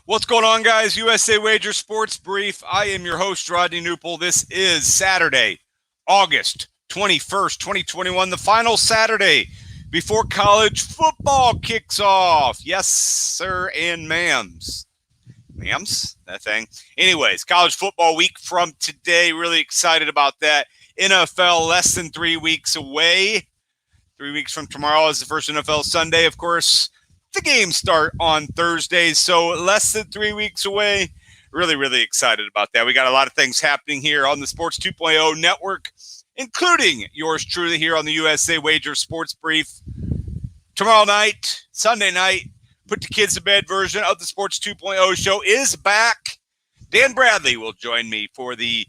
What's going on, guys? USA Wager Sports Brief. I am your host, Rodney Knuppel. This is Saturday, August 21st, 2021, the final Saturday before college football kicks off. Yes, sir, and ma'ams. Ma'ams? That thing? Anyways, college football week from today. Really excited about that. NFL less than 3 weeks away. 3 weeks from tomorrow is the first NFL Sunday, of course. The games start on Thursdays, so less than 3 weeks away. Really excited about that. We got a lot of things happening here on the Sports 2.0 network, including yours truly here on the USA Wager Sports Brief. Tomorrow night, Sunday night, put the kids to bed version of the Sports 2.0 show is back. Dan Bradley will join me for the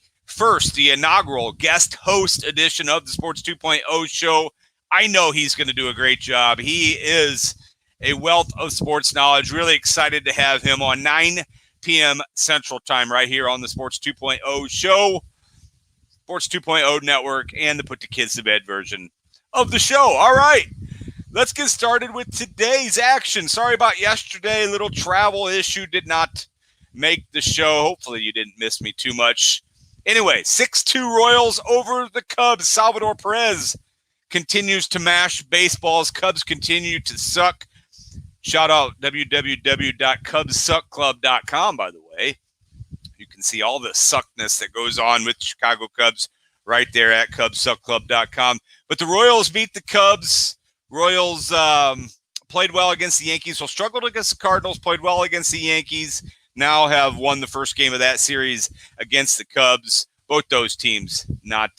inaugural guest host edition of the Sports 2.0 show. I know he's going to do a great job. He is a wealth of sports knowledge. Really excited to have him on 9 p.m. Central Time right here on the Sports 2.0 show, Sports 2.0 network, and the Put the Kids to Bed version of the show. All right, let's get started with today's action. Sorry about yesterday. A little travel issue did not make the show. Hopefully you didn't miss me too much. Anyway, 6-2 Royals over the Cubs. Salvador Perez continues to mash baseballs. Cubs continue to suck. Shout out www.cubssuckclub.com, by the way. You can see all the suckness that goes on with Chicago Cubs right there at cubssuckclub.com. But the Royals beat the Cubs. Royals played well against the Yankees. Well, struggled against the Cardinals, played well against the Yankees. Now have won the first game of that series against the Cubs. Both those teams not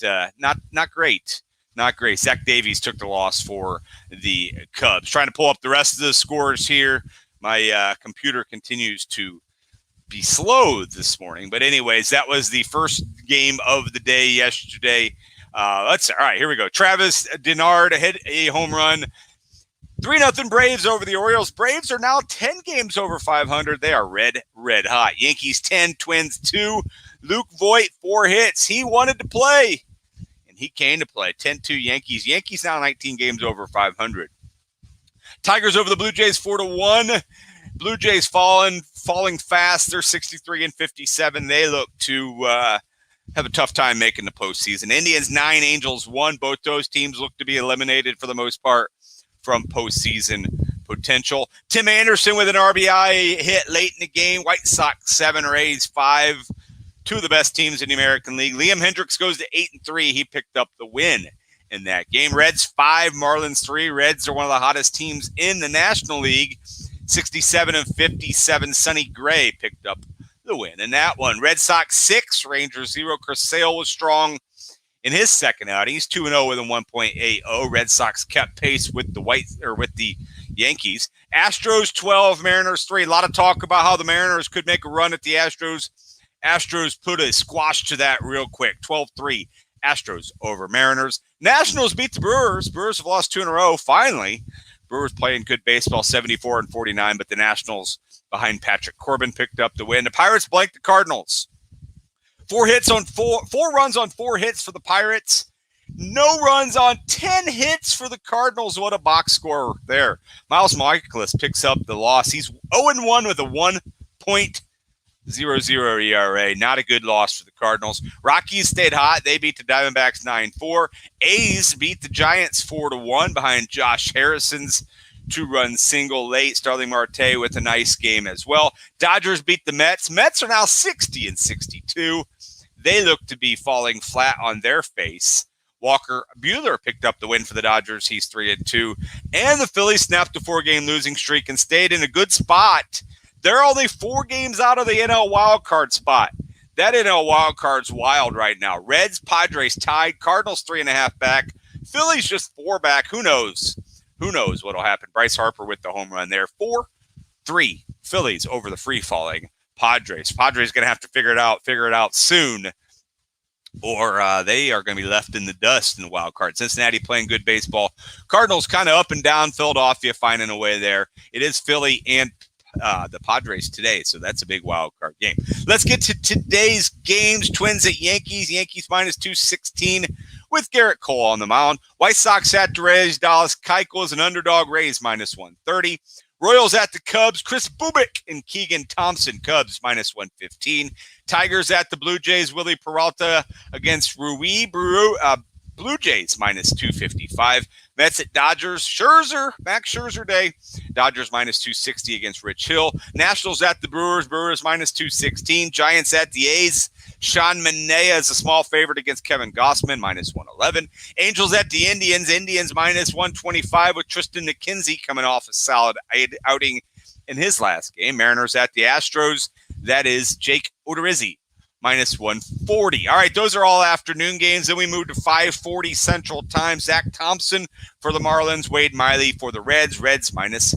great. Not great. Zach Davies took the loss for the Cubs. Trying to pull up the rest of the scores here. My computer continues to be slow this morning. But anyways, that was the first game of the day yesterday. All right, here we go. Travis Denard hit a home run. 3-0 Braves over the Orioles. Braves are now 10 games over 500. They are red hot. Yankees 10, Twins 2. Luke Voit 4 hits. He wanted to play. He came to play. 10-2 Yankees. Yankees now 19 games over 500. Tigers over the Blue Jays 4-1. Blue Jays falling fast. They're 63-57. They look to have a tough time making the postseason. Indians 9, Angels 1. Both those teams look to be eliminated for the most part from postseason potential. Tim Anderson with an RBI hit late in the game. White Sox 7, Rays 5. Two of the best teams in the American League. Liam Hendricks goes to 8-3. He picked up the win in that game. Reds 5, Marlins 3. Reds are one of the hottest teams in the National League. 67-57. Sonny Gray picked up the win in that one. Red Sox 6, Rangers 0. Chris Sale was strong in his second outing. He's 2-0 with a 1.80. Red Sox kept pace with the Yankees. Astros 12, Mariners 3. A lot of talk about how the Mariners could make a run at the Astros. Astros put a squash to that real quick. 12-3, Astros over Mariners. Nationals beat the Brewers. Brewers have lost 2 in a row, finally. Brewers playing good baseball, 74-49, but the Nationals behind Patrick Corbin picked up the win. The Pirates blanked the Cardinals. 4 runs on 4 hits for the Pirates. No runs on 10 hits for the Cardinals. What a box score there. Miles Mikolas picks up the loss. He's 0-1 with a 1.00 ERA. Not a good loss for the Cardinals. Rockies stayed hot. They beat the Diamondbacks 9-4. A's beat the Giants 4-1 behind Josh Harrison's 2-run single late. Starling Marte with a nice game as well. Dodgers beat the Mets. Mets are now 60-62. They look to be falling flat on their face. Walker Buehler picked up the win for the Dodgers. He's 3-2. And the Phillies snapped a 4-game losing streak and stayed in a good spot. They're only 4 games out of the NL wildcard spot. That NL wildcard's wild right now. Reds, Padres tied. Cardinals 3.5 back. Phillies just 4 back. Who knows? Who knows what'll happen? Bryce Harper with the home run there. 4-3 Phillies over the free-falling Padres. Padres going to have to figure it out soon, or they are going to be left in the dust in the wild card. Cincinnati playing good baseball. Cardinals kind of up and down. Philadelphia finding a way there. It is Philly and the Padres today, so that's a big wild card game. Let's get to today's games. Twins at Yankees. Yankees minus 216 with Garrett Cole on the mound. White Sox at the Rays. Dallas Keuchel is an underdog. Rays minus 130. Royals at the Cubs. Chris Bubik and Keegan Thompson. Cubs minus 115. Tigers at the Blue Jays. Willie Peralta against Rui. Blue Jays minus 255. Mets at Dodgers. Max Scherzer day. Dodgers minus 260 against Rich Hill. Nationals at the Brewers. Brewers minus 216. Giants at the A's. Sean Manaea is a small favorite against Kevin Gossman, minus 111. Angels at the Indians. Indians minus 125 with Tristan McKenzie coming off a solid outing in his last game. Mariners at the Astros. That is Jake Odorizzi, minus 140. All right, those are all afternoon games. Then we move to 5:40 Central Time. Zach Thompson for the Marlins. Wade Miley for the Reds. Reds minus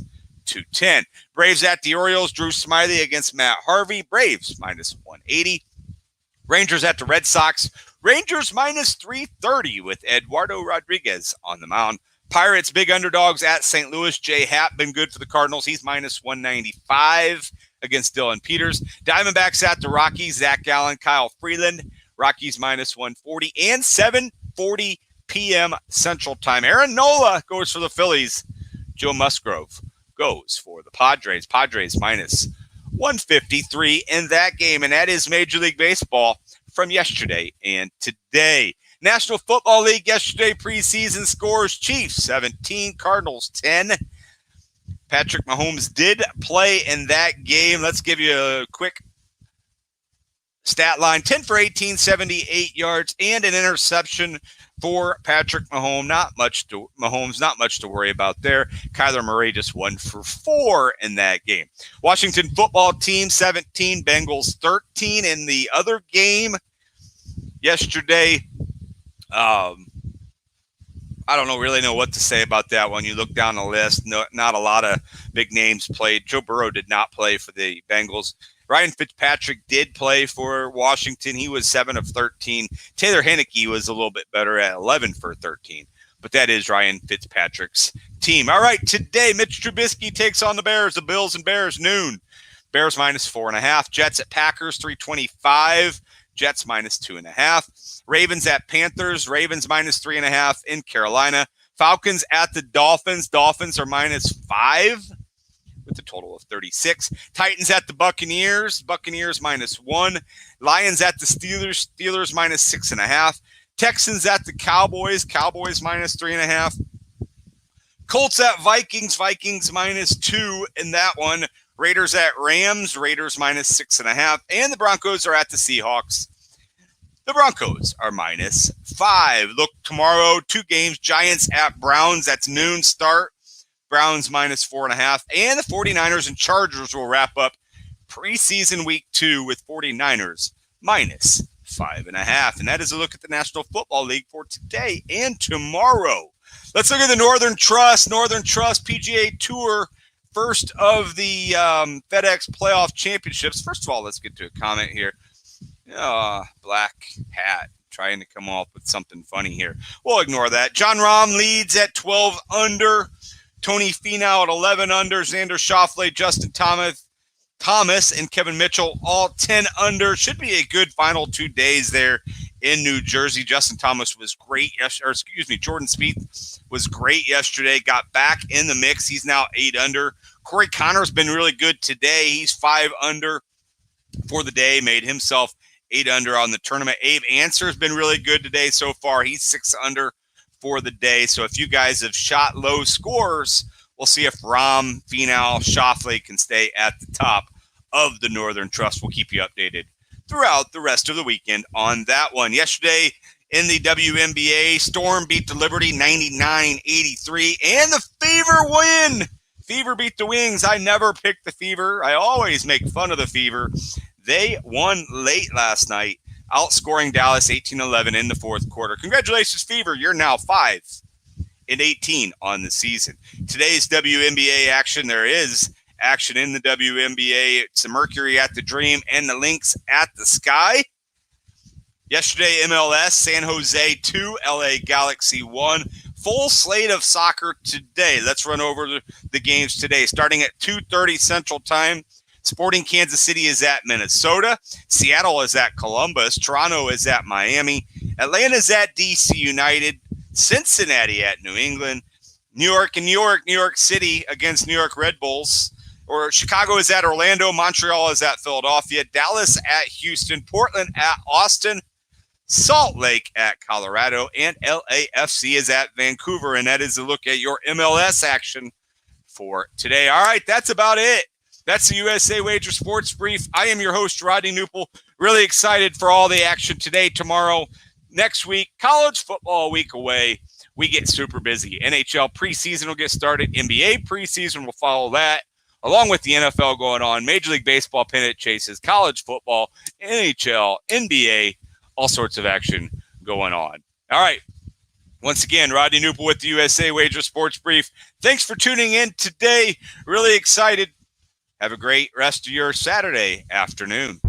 210. Braves at the Orioles. Drew Smyly against Matt Harvey. Braves minus 180. Rangers at the Red Sox. Rangers minus 330 with Eduardo Rodriguez on the mound. Pirates big underdogs at St. Louis. Jay Happ been good for the Cardinals. He's minus 195 against Dylan Peters. Diamondbacks at the Rockies. Zach Gallen, Kyle Freeland. Rockies minus 140 and 7:40 p.m. Central Time. Aaron Nola goes for the Phillies. Joe Musgrove goes for the Padres. Padres minus 153 in that game, and that is Major League Baseball from yesterday and today. National Football League yesterday preseason scores: Chiefs 17, Cardinals 10. Patrick Mahomes did play in that game. Let's give you a quick stat line: 10 for 18, 78 yards, and an interception for Patrick Mahomes. Not much to worry about there. Kyler Murray just 1 for 4 in that game. Washington football team 17, Bengals 13 in the other game yesterday. I don't really know what to say about that one. You look down the list, not a lot of big names played. Joe Burrow did not play for the Bengals. Ryan Fitzpatrick did play for Washington. He was 7 of 13. Taylor Heinicke was a little bit better at 11 for 13. But that is Ryan Fitzpatrick's team. All right, today Mitch Trubisky takes on the Bears. The Bills and Bears, noon. Bears minus 4.5. Jets at Packers, 325. Jets minus 2.5. Ravens at Panthers. Ravens minus 3.5 in Carolina. Falcons at the Dolphins. Dolphins are minus 5 with a total of 36. Titans at the Buccaneers. Buccaneers minus 1. Lions at the Steelers. Steelers minus 6.5. Texans at the Cowboys. Cowboys minus 3.5. Colts at Vikings. Vikings minus 2 in that one. Raiders at Rams. Raiders minus 6.5. And the Broncos are at the Seahawks. The Broncos are minus 5. Look, tomorrow, 2 games. Giants at Browns. That's noon start. Browns minus 4.5. And the 49ers and Chargers will wrap up preseason week 2 with 49ers minus 5.5. And that is a look at the National Football League for today and tomorrow. Let's look at the Northern Trust. Northern Trust PGA Tour, first of the FedEx Playoff Championships. First of all, let's get to a comment here. Black hat, trying to come up with something funny here. We'll ignore that. John Rahm leads at 12 under. Tony Finau at 11 under. Xander Schauffele, Justin Thomas, and Kevin Mitchell all 10 under. Should be a good final 2 days there in New Jersey. Justin Thomas was great. Jordan Spieth was great yesterday. Got back in the mix. He's now 8 under. Corey Connor's been really good today. He's 5 under for the day. Made himself 8 under on the tournament. Abe Answer's been really good today so far. He's 6 under for the day. So if you guys have shot low scores, we'll see if Rahm, Finau, Schauffele can stay at the top of the Northern Trust. We'll keep you updated throughout the rest of the weekend on that one. Yesterday in the WNBA, Storm beat the Liberty 99-83, and the Fever win. Fever beat the Wings. I never pick the Fever. I always make fun of the Fever. They won late last night, outscoring Dallas 18-11 in the fourth quarter. Congratulations, Fever. You're now 5-18 on the season. Today's WNBA action, there is action in the WNBA. It's the Mercury at the Dream and the Lynx at the Sky. Yesterday, MLS, San Jose 2, LA Galaxy 1. Full slate of soccer today. Let's run over the games today. Starting at 2:30 Central Time, Sporting Kansas City is at Minnesota. Seattle is at Columbus. Toronto is at Miami. Atlanta is at DC United. Cincinnati at New England. New York and New York City against New York Red Bulls. Or Chicago is at Orlando, Montreal is at Philadelphia, Dallas at Houston, Portland at Austin, Salt Lake at Colorado, and LAFC is at Vancouver. And that is a look at your MLS action for today. All right, that's about it. That's the USA Wager Sports Brief. I am your host, Rodney Knuppel. Really excited for all the action today, tomorrow, next week. College football a week away. We get super busy. NHL preseason will get started. NBA preseason will follow that, along with the NFL going on, Major League Baseball pennant chases, college football, NHL, NBA, all sorts of action going on. All right. Once again, Rodney Knuppel with the USA Wager Sports Brief. Thanks for tuning in today. Really excited. Have a great rest of your Saturday afternoon.